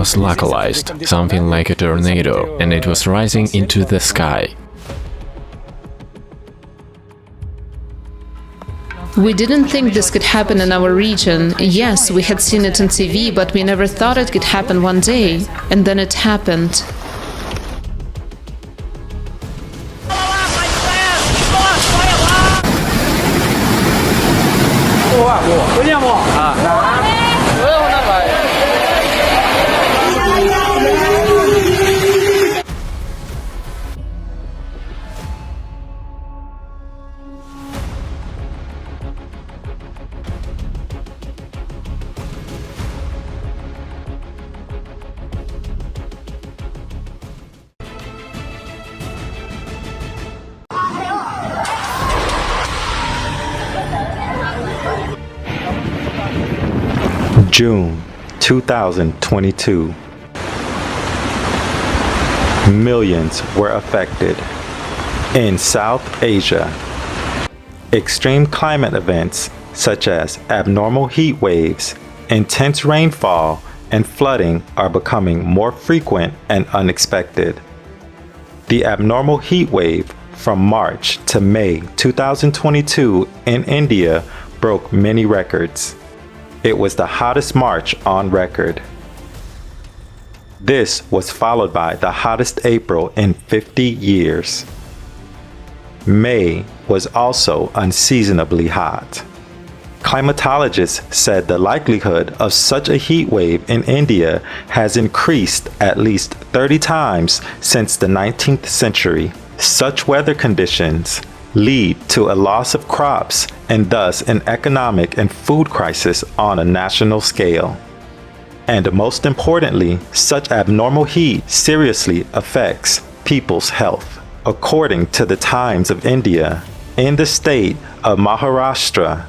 was localized, something like a tornado, and it was rising into the sky. We didn't think this could happen in our region. Yes, we had seen it on TV, but we never thought it could happen one day. And then it happened. June 2022. Millions were affected. In South Asia, extreme climate events such as abnormal heat waves, intense rainfall, and flooding are becoming more frequent and unexpected. The abnormal heat wave from March to May 2022 in India broke many records. It was the hottest March on record. This was followed by the hottest April in 50 years. May was also unseasonably hot. Climatologists said the likelihood of such a heat wave in India has increased at least 30 times since the 19th century. Such weather conditions lead to a loss of crops and thus an economic and food crisis on a national scale. And most importantly, such abnormal heat seriously affects people's health. According to the Times of India, in the state of Maharashtra,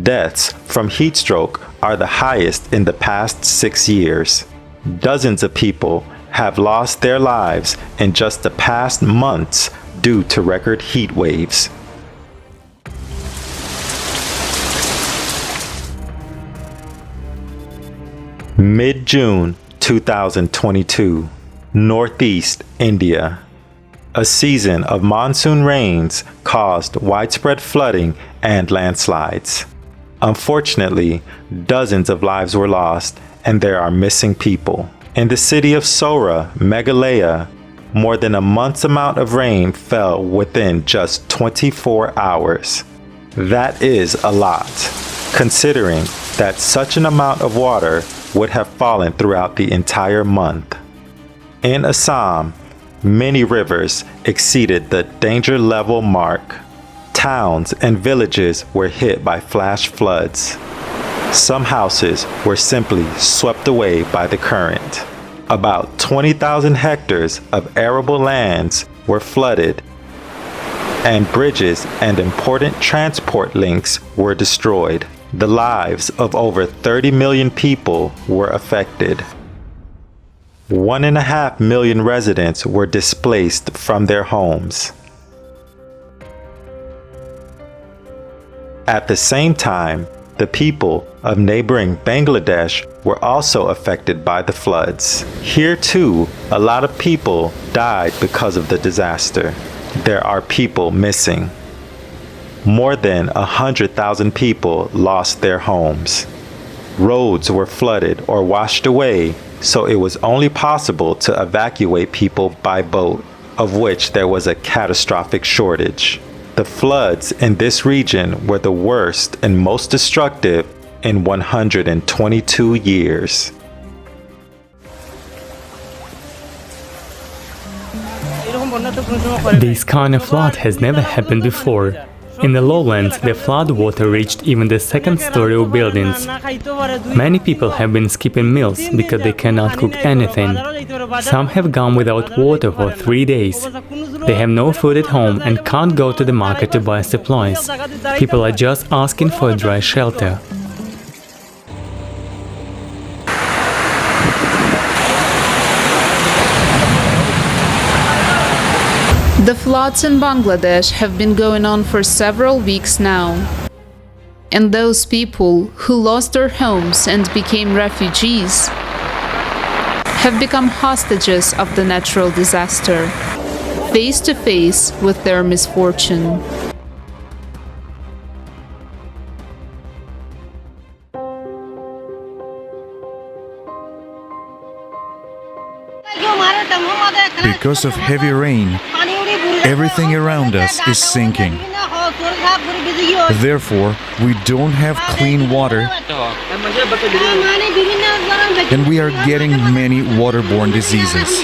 deaths from heat stroke are the highest in the past 6 years. Dozens of people have lost their lives in just the past months due to record heat waves. Mid-June 2022, Northeast India. A season of monsoon rains caused widespread flooding and landslides. Unfortunately, dozens of lives were lost and there are missing people. In the city of Sora, Meghalaya, more than a month's amount of rain fell within just 24 hours. That is a lot, considering that such an amount of water would have fallen throughout the entire month. In Assam, many rivers exceeded the danger level mark. Towns and villages were hit by flash floods. Some houses were simply swept away by the current. About 20,000 hectares of arable lands were flooded, and bridges and important transport links were destroyed. The lives of over 30 million people were affected. 1.5 million residents were displaced from their homes. At the same time, the people of neighboring Bangladesh were also affected by the floods. Here too, a lot of people died because of the disaster. There are people missing. More than 100,000 people lost their homes. Roads were flooded or washed away, so it was only possible to evacuate people by boat, of which there was a catastrophic shortage. The floods in this region were the worst and most destructive in 122 years. This kind of flood has never happened before. In the lowlands, the flood water reached even the second story of buildings. Many people have been skipping meals because they cannot cook anything. Some have gone without water for 3 days. They have no food at home and can't go to the market to buy supplies. People are just asking for a dry shelter. The floods in Bangladesh have been going on for several weeks now. And those people who lost their homes and became refugees have become hostages of the natural disaster, face to face with their misfortune. Because of heavy rain, everything around us is sinking. Therefore, we don't have clean water, and we are getting many waterborne diseases.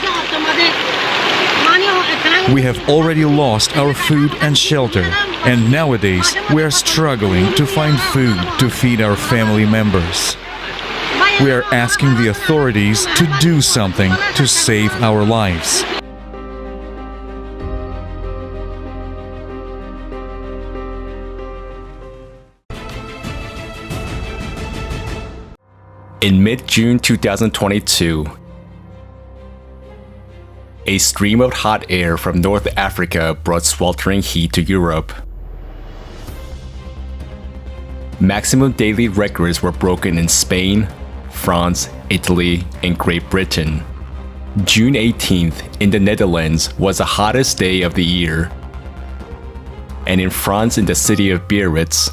We have already lost our food and shelter, and nowadays we are struggling to find food to feed our family members. We are asking the authorities to do something to save our lives. In mid-June 2022, a stream of hot air from North Africa brought sweltering heat to Europe. Maximum daily records were broken in Spain, France, Italy, and Great Britain. June 18th in the Netherlands was the hottest day of the year. And in France, in the city of Biarritz,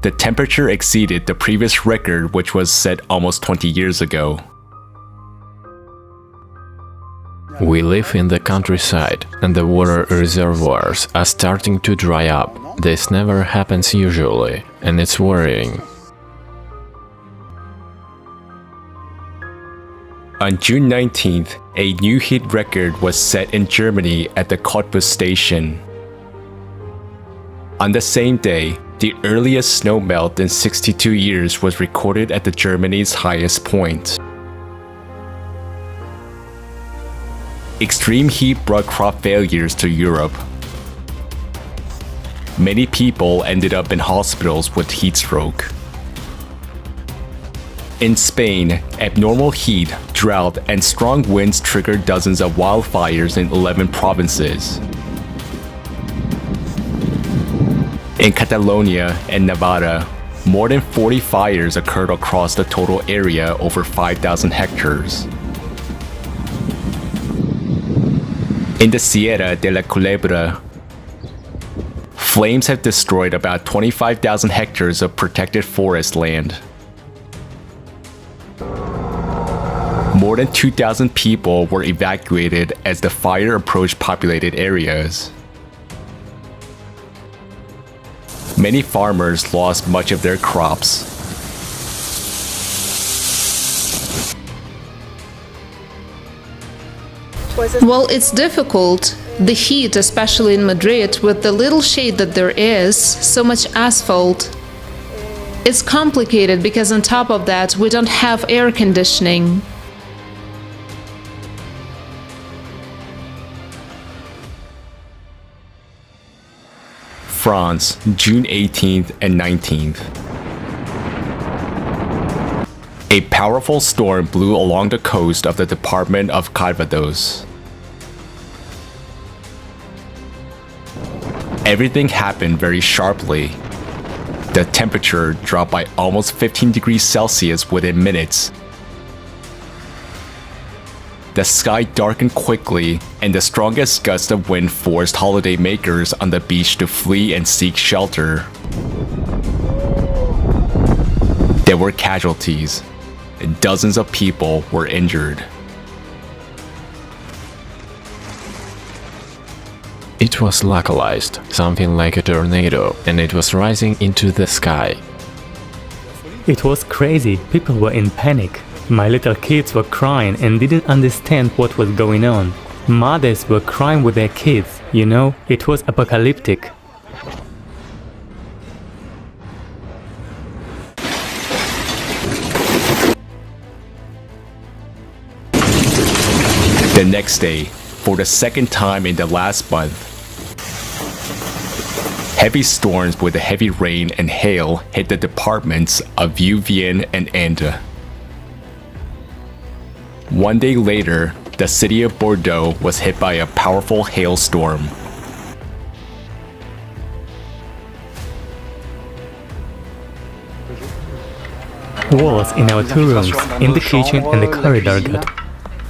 the temperature exceeded the previous record, which was set almost 20 years ago. We live in the countryside, and the water reservoirs are starting to dry up. This never happens usually, and it's worrying. On June 19th, a new heat record was set in Germany at the Cottbus station. On the same day, the earliest snowmelt in 62 years was recorded at the Germany's highest point. Extreme heat brought crop failures to Europe. Many people ended up in hospitals with heatstroke. In Spain, abnormal heat, drought, and strong winds triggered dozens of wildfires in 11 provinces. In Catalonia and Nevada, more than 40 fires occurred across the total area over 5,000 hectares. In the Sierra de la Culebra, flames have destroyed about 25,000 hectares of protected forest land. More than 2,000 people were evacuated as the fire approached populated areas. Many farmers lost much of their crops. Well, it's difficult. The heat, especially in Madrid, with the little shade that there is, so much asphalt. It's complicated because on top of that, we don't have air conditioning. France, June 18th and 19th. A powerful storm blew along the coast of the department of Calvados. Everything happened very sharply. The temperature dropped by almost 15 degrees Celsius within minutes. The sky darkened quickly, and the strongest gust of wind forced holidaymakers on the beach to flee and seek shelter. There were casualties, and dozens of people were injured. It was localized, something like a tornado, and it was rising into the sky. It was crazy. People were in panic. My little kids were crying and didn't understand what was going on. Mothers were crying with their kids, you know, it was apocalyptic. The next day, for the second time in the last month, heavy storms with heavy rain and hail hit the departments of Vienne and Inde. One day later, the city of Bordeaux was hit by a powerful hailstorm. Walls in our two rooms, in the kitchen and the corridor got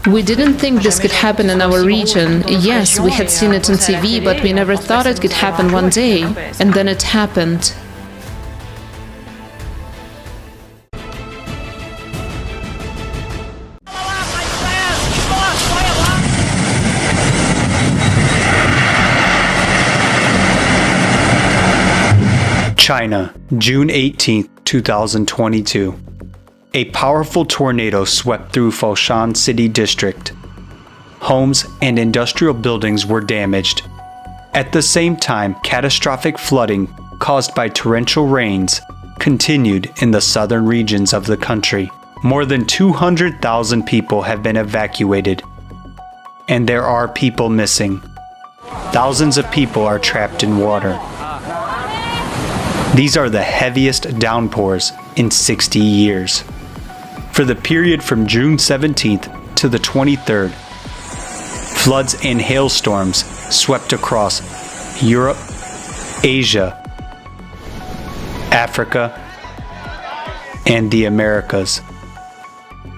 We didn't think this could happen in our region. Yes, we had seen it on TV, but we never thought it could happen one day. And then it happened. China, June 18, 2022. A powerful tornado swept through Foshan City District. Homes and industrial buildings were damaged. At the same time, catastrophic flooding caused by torrential rains continued in the southern regions of the country. More than 200,000 people have been evacuated, and there are people missing. Thousands of people are trapped in water. These are the heaviest downpours in 60 years. For the period from June 17th to the 23rd, floods and hailstorms swept across Europe, Asia, Africa, and the Americas.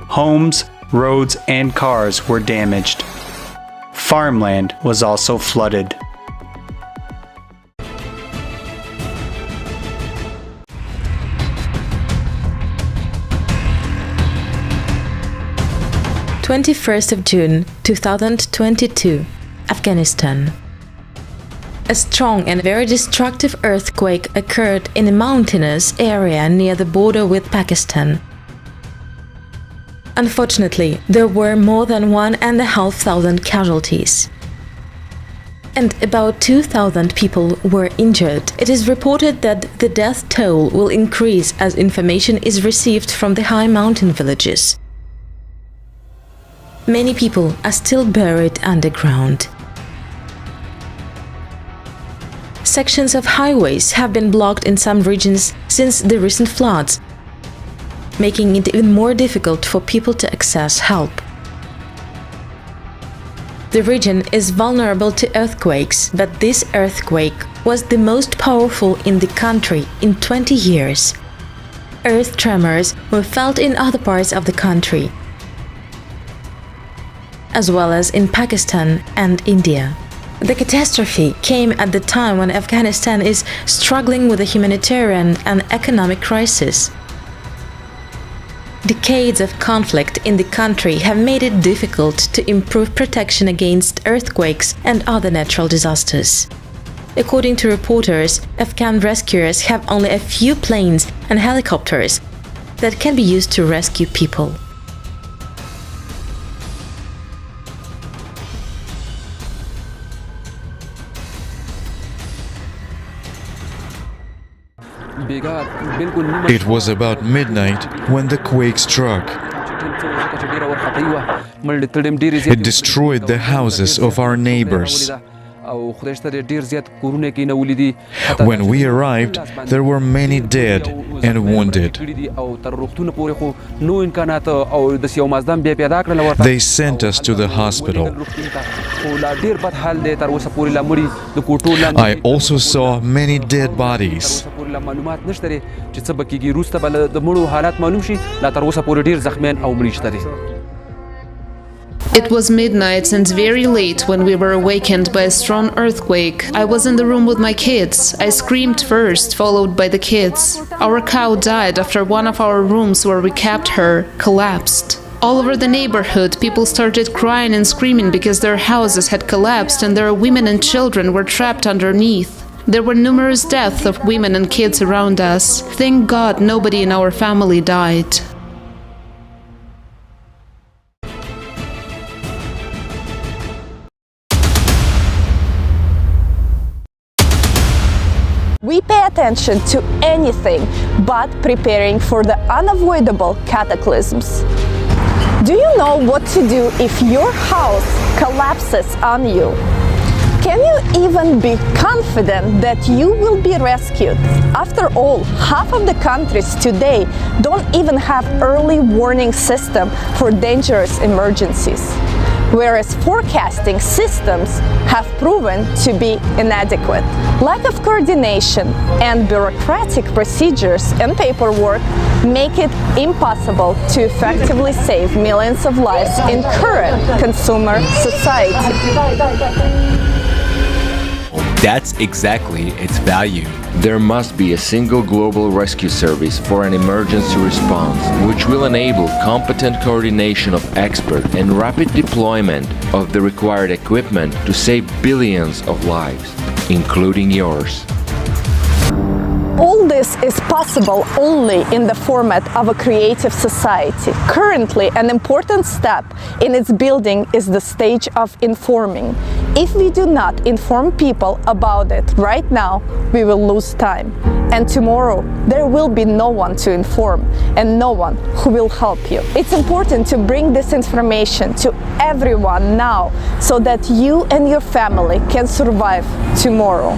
Homes, roads, and cars were damaged. Farmland was also flooded. June 21, 2022, Afghanistan. A strong and very destructive earthquake occurred in a mountainous area near the border with Pakistan. Unfortunately, there were more than 1,500 casualties, and about 2,000 people were injured. It is reported that the death toll will increase as information is received from the high mountain villages. Many people are still buried underground. Sections of highways have been blocked in some regions since the recent floods, making it even more difficult for people to access help. The region is vulnerable to earthquakes, but this earthquake was the most powerful in the country in 20 years. Earth tremors were felt in other parts of the country, as well as in Pakistan and India. The catastrophe came at the time when Afghanistan is struggling with a humanitarian and economic crisis. Decades of conflict in the country have made it difficult to improve protection against earthquakes and other natural disasters. According to reporters, Afghan rescuers have only a few planes and helicopters that can be used to rescue people. It was about midnight when the quake struck. It destroyed the houses of our neighbors. When we arrived, there were many dead and wounded. They sent us to the hospital. I also saw many dead bodies. It was midnight and very late when we were awakened by a strong earthquake. I was in the room with my kids. I screamed first, followed by the kids. Our cow died after one of our rooms where we kept her collapsed. All over the neighborhood, people started crying and screaming because their houses had collapsed and their women and children were trapped underneath. There were numerous deaths of women and kids around us. Thank God nobody in our family died. We pay attention to anything but preparing for the unavoidable cataclysms. Do you know what to do if your house collapses on you? Can you even be confident that you will be rescued? After all, half of the countries today don't even have early warning system for dangerous emergencies. whereas forecasting systems have proven to be inadequate. Lack of coordination and bureaucratic procedures and paperwork make it impossible to effectively save millions of lives in current consumer society. That's exactly its value. There must be a single global rescue service for an emergency response, which will enable competent coordination of expert and rapid deployment of the required equipment to save billions of lives, including yours. All this is possible only in the format of a creative society. Currently, an important step in its building is the stage of informing. If we do not inform people about it right now, we will lose time. And tomorrow, there will be no one to inform and no one who will help you. It's important to bring this information to everyone now so that you and your family can survive tomorrow.